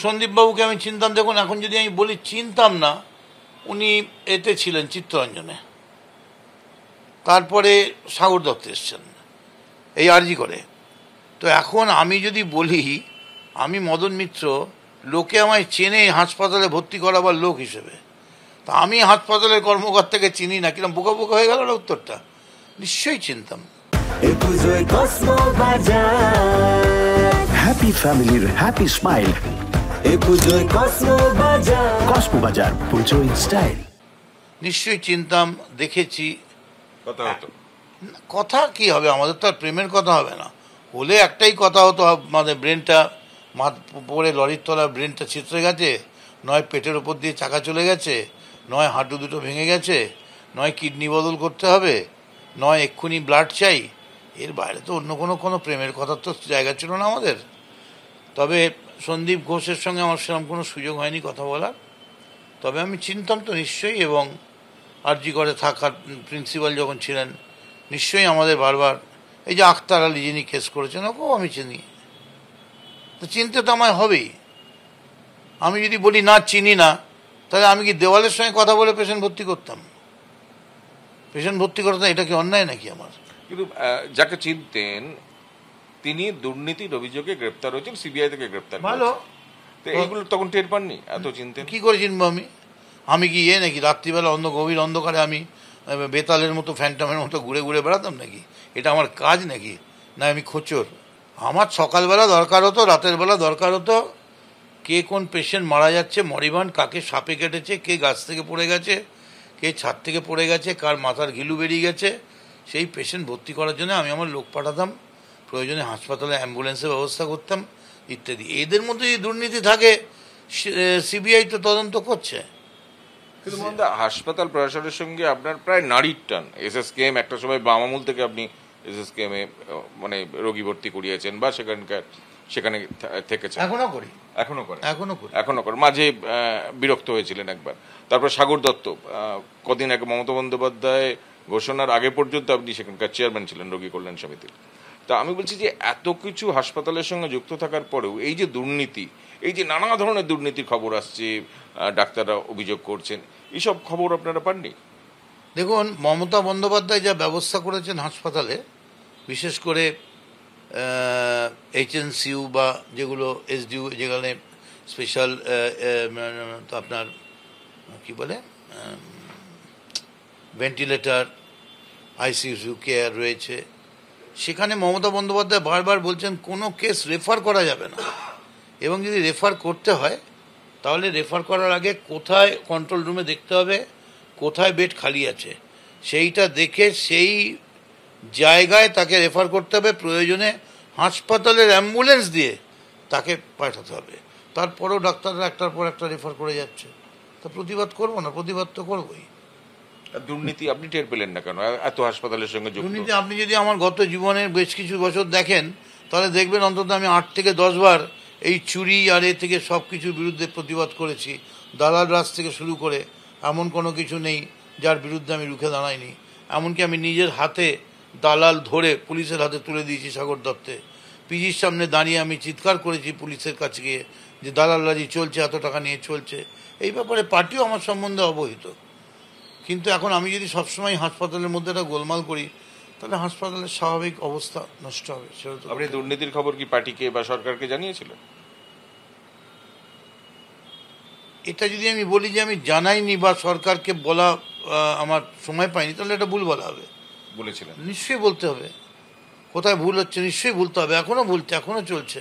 সন্দীপবাবুকে আমি চিনতাম। দেখুন, এখন যদি আমি বলি চিনতাম না, উনি এতে ছিলেন চিত্তরঞ্জনে, তারপরে সাগর দত্ত এসছেন এই আরজি করে। তো এখন আমি যদি বলি আমি মদন মিত্র, লোকে আমায় চেনে হাসপাতালে ভর্তি করাবার লোক হিসেবে, তা আমি হাসপাতালের কর্মকর্তাকে চিনি না, কিরম বোকা বোকা হয়ে গেল না উত্তরটা? নিশ্চয়ই চিনতাম। হ্যাপি ফ্যামিলির হ্যাপি স্মাইল, কসমোবাজার পুজোর স্টাইল। নিশ্চয়ই চিনতাম, দেখেছি। কথা কি হবে, আমাদের তো আর প্রেমের কথা হবে না, হলে একটাই কথা হতো, আমাদের ব্রেনটা পড়ে লরির তলা ব্রেনটা ছিটরে গেছে, নয় পেটের ওপর দিয়ে চাকা চলে গেছে, নয় হাঁটু দুটো ভেঙে গেছে, নয় কিডনি বদল করতে হবে, নয় এক্ষুনি ব্লাড চাই। এর বাইরে তো অন্য কোনো প্রেমের কথার তো জায়গা ছিল না আমাদের। তবে সন্দীপ ঘোষের সঙ্গে আমার সেরকম কোনো সুযোগ হয়নি কথা বলার, তবে আমি চিনতাম তো নিশ্চয়ই। এবং আরজি করে থাকার প্রিন্সিপাল যখন ছিলেন, নিশ্চয়ই আমাদের বারবার, এই যে আখতার আলী যিনি কেস করেছেন, ওকেও আমি চিনি, তো চিনতে তো আমায় হবেই। আমি যদি বলি না চিনি না, তাহলে আমি কি দেওয়ালের সঙ্গে কথা বলে পেশেন্ট ভর্তি করতাম? পেশেন্ট ভর্তি করতাম, এটা কি অন্যায় নাকি আমার? কিন্তু যাকে চিনতেন তিনি দুর্নীতির অভিযোগে গ্রেপ্তার হয়েছেন, সিবিআই থেকে গ্রেপ্তার। ভালো, এইগুলো তখন টের পাননি? এত চিনতেন। কি করে চিনবো আমি? আমি কি নাকি রাত্রিবেলা গভীর অন্ধকারে আমি বেতালের মতো ফ্যান্টামের মতো ঘুরে ঘুরে বেড়াতাম নাকি? এটা আমার কাজ নাকি? না আমি খোঁচর? আমার সকালবেলা দরকার হতো, রাতের বেলা দরকার হতো, কে কোন পেশেন্ট মারা যাচ্ছে, মরিবান, কাকে সাপে কেটেছে, কে গাছ থেকে পড়ে গেছে, কে ছাদ থেকে পড়ে গেছে, কার মাথার ঘিলু বেরিয়ে গেছে, সেই পেশেন্ট ভর্তি করার জন্য আমি আমার লোক পাঠাতাম, প্রয়োজনে হাসপাতালে অ্যাম্বুলেন্সের ব্যবস্থা করতাম ইত্যাদি। এদের মধ্যে যদি দুর্নীতি থাকে, সিবিআই তো তদন্ত করছে। কিন্তু হাসপাতাল প্রশাসনের সঙ্গে আপনার প্রায় নারীর টান। এসএসকেএম একটা সময় বাম আমল থেকে আপনি এসএসকেএমে মানে রোগী ভর্তি করিয়েছেন বা সেখানে থেকেছেন। এখনো করি। মাঝে বিরক্ত হয়েছিলেন একবার। তারপর সাগর দত্ত, কদিন আগে মমতা বন্দ্যোপাধ্যায় ঘোষণার আগে পর্যন্ত আপনি সেখানকার চেয়ারম্যান ছিলেন রোগী কল্যাণ সমিতির। তা আমি বলছি যে এত কিছু হাসপাতালের সঙ্গে যুক্ত থাকার পরেও এই যে দুর্নীতি, এই যে নানা ধরনের দুর্নীতির খবর আসছে, ডাক্তাররা অভিযোগ করছেন, এইসব খবর আপনারা পাননি? দেখুন, মমতা বন্দ্যোপাধ্যায় যা ব্যবস্থা করেছেন হাসপাতালে, বিশেষ করে HNCU বা যেগুলো SDU, যেখানে স্পেশাল আপনার কি বলে ভেন্টিলেটর, ICU কেয়ার রয়েছে, সেখানে মমতা বন্দ্যোপাধ্যায় বারবার বলছেন কোনো কেস রেফার করা যাবে না, এবং যদি রেফার করতে হয় তাহলে রেফার করার আগে কোথায় কন্ট্রোল রুমে দেখতে হবে কোথায় বেড খালি আছে, সেইটা দেখে সেই জায়গায় তাকে রেফার করতে হবে, প্রয়োজনে হাসপাতালের অ্যাম্বুলেন্স দিয়ে তাকে পাঠাতে হবে। তারপরেও ডাক্তাররা একটার পর একটা রেফার করে যাচ্ছে, তা প্রতিবাদ করবো না? প্রতিবাদ তো করবোই। দুর্নীতি আপনি টের পেলেন না কেন এত হাসপাতালের সঙ্গে? দুর্নীতি আপনি যদি আমার গত জীবনের বেশ কিছু বছর দেখেন, তাহলে দেখবেন অন্তত আমি 8 থেকে 10 বার এই চুরি আর এ থেকে সব কিছুর বিরুদ্ধে প্রতিবাদ করেছি। দালাল রাজ থেকে শুরু করে এমন কোনো কিছু নেই যার বিরুদ্ধে আমি রুখে দাঁড়াইনি। এমনকি আমি নিজের হাতে দালাল ধরে পুলিশের হাতে তুলে দিয়েছি সাগর দত্তে। পিজির সামনে দাঁড়িয়ে আমি চিৎকার করেছি পুলিশের কাছে গিয়ে যে দালালরাজি চলছে, এত টাকা নিয়ে চলছে। এই ব্যাপারে পার্টিও আমার সম্বন্ধে অবহিত। কিন্তু এখন আমি যদি সবসময় হাসপাতালের মধ্যে একটা গোলমাল করি, তাহলে হাসপাতালের স্বাভাবিক অবস্থা নষ্ট হবে। সেটা তো। আপনি দুর্নীতির খবর কি পার্টিকে বা সরকারকে জানিয়েছিলেন? এটা যদি আমি বলি যে আমি জানাইনি বা সরকারকে বলা আমার সময় পাইনি, তাহলে এটা ভুল বলা হবে। বলেছিলেন? নিশ্চয়ই বলতে হবে। কোথায় ভুল হচ্ছে নিশ্চয়ই বলতে হবে। এখনো বলছে, এখনো চলছে।